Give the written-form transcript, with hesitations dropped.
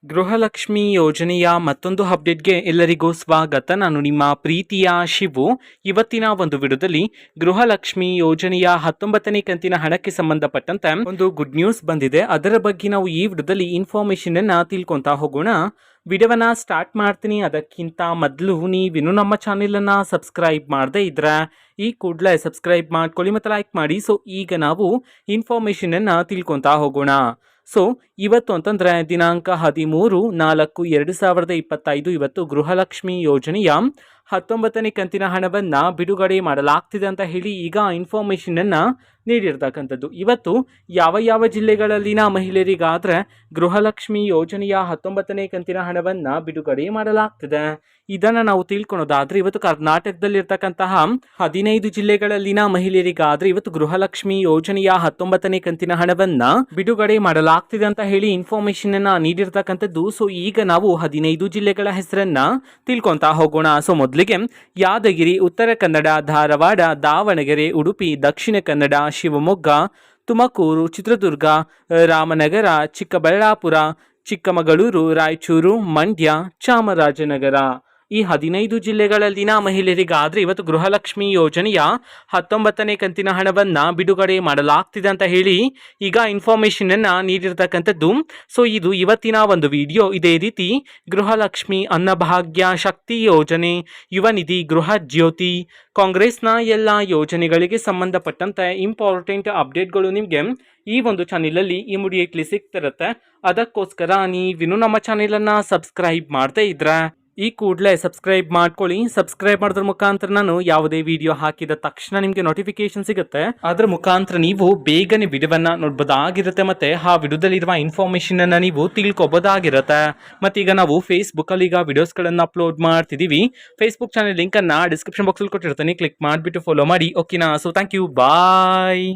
ಗೃಹಲಕ್ಷ್ಮಿ ಯೋಜನೆಯ ಮತ್ತೊಂದು ಅಪ್ಡೇಟ್ಗೆ ಎಲ್ಲರಿಗೂ ಸ್ವಾಗತ. ನಾನು ನಿಮ್ಮ ಪ್ರೀತಿಯ ಶಿವು. ಇವತ್ತಿನ ಒಂದು ವಿಡಿಯೋದಲ್ಲಿ ಗೃಹಲಕ್ಷ್ಮಿ ಯೋಜನೆಯ 19ನೇ ಕಂತಿನ ಹಣಕ್ಕೆ ಸಂಬಂಧಪಟ್ಟಂತೆ ಒಂದು ಗುಡ್ ನ್ಯೂಸ್ ಬಂದಿದೆ. ಅದರ ಬಗ್ಗೆ ನಾವು ಈ ವಿಡಿಯೋದಲ್ಲಿ ಇನ್ಫಾರ್ಮೇಶನ್ ಅನ್ನ ತಿಳ್ಕೊಂತಾ ಹೋಗೋಣ. ವಿಡಿಯೋವನ್ನ ಸ್ಟಾರ್ಟ್ ಮಾಡ್ತೀನಿ. ಅದಕ್ಕಿಂತ ಮೊದಲು ನೀವಿನ್ನು ನಮ್ಮ ಚಾನೆಲ್ ಅನ್ನ ಸಬ್ಸ್ಕ್ರೈಬ್ ಮಾಡದೇ ಇದ್ರೆ ಈ ಕೂಡಲೇ ಸಬ್ಸ್ಕ್ರೈಬ್ ಮಾಡ್ಕೊಳ್ಳಿ ಮತ್ತು ಲೈಕ್ ಮಾಡಿ. ಸೊ ಈಗ ನಾವು ಇನ್ಫಾರ್ಮೇಶನ್ ಅನ್ನ ತಿಳ್ಕೊಂತಾ ಹೋಗೋಣ. ಸೊ ಇವತ್ತು ಅಂತಂದರೆ ದಿನಾಂಕ 13/4/2025 ಇವತ್ತು ಗೃಹಲಕ್ಷ್ಮಿ ಯೋಜನೆಯ 19ನೇ ಕಂತಿನ ಹಣವನ್ನು ಬಿಡುಗಡೆ ಮಾಡಲಾಗ್ತಿದೆ ಅಂತ ಹೇಳಿ ಈಗ ಇನ್ಫಾರ್ಮೇಷನನ್ನು ನೀಡಿರ್ತಕ್ಕಂಥದ್ದು. ಇವತ್ತು ಯಾವ ಜಿಲ್ಲೆಗಳಲ್ಲಿನ ಮಹಿಳೆಯರಿಗಾದರೆ ಗೃಹಲಕ್ಷ್ಮಿ ಯೋಜನೆಯ 19ನೇ ಕಂತಿನ ಹಣವನ್ನು ಬಿಡುಗಡೆ ಮಾಡಲಾಗ್ತಿದೆ ಇದನ್ನು ನಾವು ತಿಳ್ಕೊಳೋದಾದರೆ, ಇವತ್ತು ಕರ್ನಾಟಕದಲ್ಲಿರ್ತಕ್ಕಂತಹ 15 ಜಿಲ್ಲೆಗಳಲ್ಲಿನ ಮಹಿಳೆಯರಿಗಾದರೆ ಇವತ್ತು ಗೃಹಲಕ್ಷ್ಮಿ ಯೋಜನೆಯ 19ನೇ ಕಂತಿನ ಹಣವನ್ನು ಬಿಡುಗಡೆ ಮಾಡಲಾಗ್ತಿದೆ ಅಂತ ಹೇಳಿ ಇನ್ಫಾರ್ಮೇಶನ್ ಅನ್ನ ನೀಡಿರ್ತಕ್ಕಂಥದ್ದು. ಸೊ ಈಗ ನಾವು 15 ಜಿಲ್ಲೆಗಳ ಹೆಸರನ್ನ ತಿಳ್ಕೊಂತಾ ಹೋಗೋಣ. ಸೊ ಮೊದಲಿಗೆ ಯಾದಗಿರಿ, ಉತ್ತರ ಕನ್ನಡ, ಧಾರವಾಡ, ದಾವಣಗೆರೆ, ಉಡುಪಿ, ದಕ್ಷಿಣ ಕನ್ನಡ, ಶಿವಮೊಗ್ಗ, ತುಮಕೂರು, ಚಿತ್ರದುರ್ಗ, ರಾಮನಗರ, ಚಿಕ್ಕಬಳ್ಳಾಪುರ, ಚಿಕ್ಕಮಗಳೂರು, ರಾಯಚೂರು, ಮಂಡ್ಯ, ಚಾಮರಾಜನಗರ ಈ 15 ಜಿಲ್ಲೆಗಳಲ್ಲಿನ ಮಹಿಳೆಯರಿಗಾದರೆ ಇವತ್ತು ಗೃಹಲಕ್ಷ್ಮಿ ಯೋಜನೆಯ 19ನೇ ಕಂತಿನ ಹಣವನ್ನು ಬಿಡುಗಡೆ ಮಾಡಲಾಗ್ತಿದೆ ಅಂತ ಹೇಳಿ ಈಗ ಇನ್ಫಾರ್ಮೇಷನನ್ನು ನೀಡಿರ್ತಕ್ಕಂಥದ್ದು. ಸೊ ಇದು ಇವತ್ತಿನ ಒಂದು ವಿಡಿಯೋ. ಇದೇ ರೀತಿ ಗೃಹಲಕ್ಷ್ಮಿ, ಅನ್ನಭಾಗ್ಯ, ಶಕ್ತಿ ಯೋಜನೆ, ಯುವ ನಿಧಿ, ಗೃಹ ಜ್ಯೋತಿ, ಕಾಂಗ್ರೆಸ್ನ ಎಲ್ಲ ಯೋಜನೆಗಳಿಗೆ ಸಂಬಂಧಪಟ್ಟಂತೆ ಇಂಪಾರ್ಟೆಂಟ್ ಅಪ್ಡೇಟ್ಗಳು ನಿಮಗೆ ಈ ಒಂದು ಚಾನೆಲಲ್ಲಿ ಇಮಿಡಿಯೇಟ್ಲಿ ಸಿಗ್ತಿರುತ್ತೆ. ಅದಕ್ಕೋಸ್ಕರ ನೀವಿನ್ನು ನಮ್ಮ ಚಾನೆಲನ್ನು ಸಬ್ಸ್ಕ್ರೈಬ್ ಮಾಡದೇ ಇದ್ರೆ ಈ ಕೂಡಲೇ ಸಬ್ಸ್ಕ್ರೈಬ್ ಮಾಡ್ಕೊಳ್ಳಿ. ಸಬ್ಸ್ಕ್ರೈಬ್ ಮಾಡೋದ್ರ ಮುಖಾಂತರ ನಾನು ಯಾವುದೇ ವಿಡಿಯೋ ಹಾಕಿದ ತಕ್ಷಣ ನಿಮಗೆ ನೋಟಿಫಿಕೇಶನ್ ಸಿಗುತ್ತೆ. ಅದರ ಮುಖಾಂತರ ನೀವು ಬೇಗನೆ ವಿಡಿಯೋವನ್ನ ನೋಡ್ಬೋದಾಗಿರುತ್ತೆ ಮತ್ತೆ ಆ ವಿಡಿಯೋದಲ್ಲಿರುವ ಇನ್ಫಾರ್ಮೇಶನ್ ಅನ್ನ ನೀವು ತಿಳ್ಕೊಬೋದಾಗಿರುತ್ತೆ. ಮತ್ತೀಗ ನಾವು ಫೇಸ್ಬುಕ್ ಅಲ್ಲಿ ಈಗ ವಿಡಿಯೋಸ್ಗಳನ್ನು ಅಪ್ಲೋಡ್ ಮಾಡ್ತಿದೀವಿ. ಫೇಸ್ಬುಕ್ ಚಾನೆಲ್ ಲಿಂಕ್ ಅನ್ನ ಡಿಸ್ಕ್ರಿಪ್ಷನ್ ಬಾಕ್ಸ್ ಅಲ್ಲಿ ಕೊಟ್ಟಿರ್ತೀನಿ, ಕ್ಲಿಕ್ ಮಾಡಿಬಿಟ್ಟು ಫಾಲೋ ಮಾಡಿ. ಓಕೆನಾ? So thank you, bye.